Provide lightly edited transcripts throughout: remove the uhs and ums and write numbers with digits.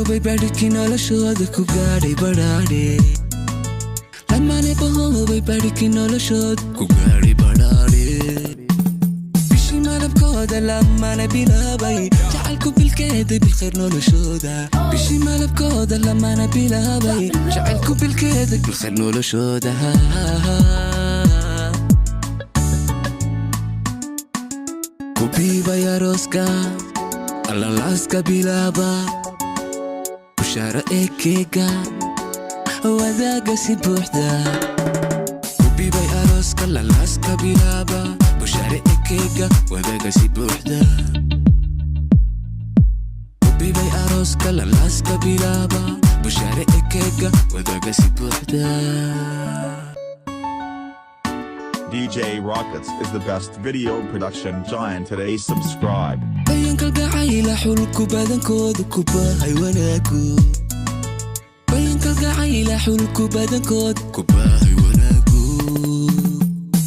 bahobay badhkii noloshooda ku gaadhay badhaadhe lamaane bahobay badhkii noloshooda ku gaadhay badhaadhe bishii malabkooda lamaane bilaabay jacaylku bilkeeday bilkhayr noloshooda bishii malabkooda lamaane bilaabay jacaylku bilkeeday bilkhayr noloshooda kubiibay arooska allalaaska bilaaba bushaaro ekeega wadaaga si buuxda kubiibay arooska allalaaska bilaaba bushaaro ekeega wadaaga si buuxda kubiibay arooska allalaaska bilaaba bushaaro ekeega wadaaga si buuxda. DJ Rockets is the best video production giant today. Subscribe. bayanka gacayla xulku badankooda ku baahay wanaagu bayanka gacayla xulku badankooda ku baahay wanaagu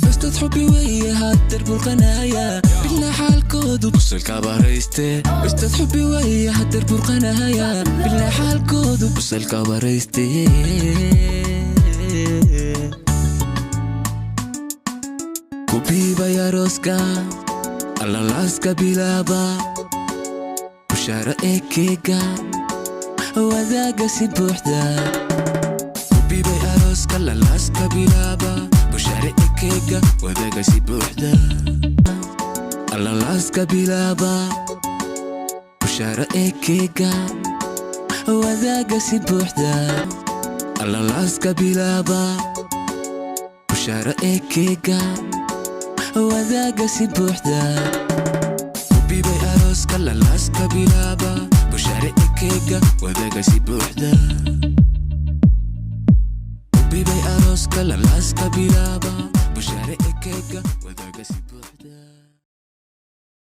bastad xubi weeye haddar burqanaya bilaa xaalkoodu busalka barayste bastad xubi weeye haddar burqanaya bilaa xaalkoodu busalka barayste kubiibay arooska allalaaska bilaaba bushaaro ekeega wadaaga si buuxda kubiibay arooska allalaaska bilaaba bushaaro ekeega wadaaga si buuxda allalaaska bilaaba bushaaro ekeega wadaaga si buuxda allalaaska bilaaba bushaaro ekeega wadaaga si buuxda kubiibay arooska allalaaska bilaaba bushaaro ekeega wadaaga si buuxda kubiibay arooska allalaaska bilaaba bushaaro ekeega wadaaga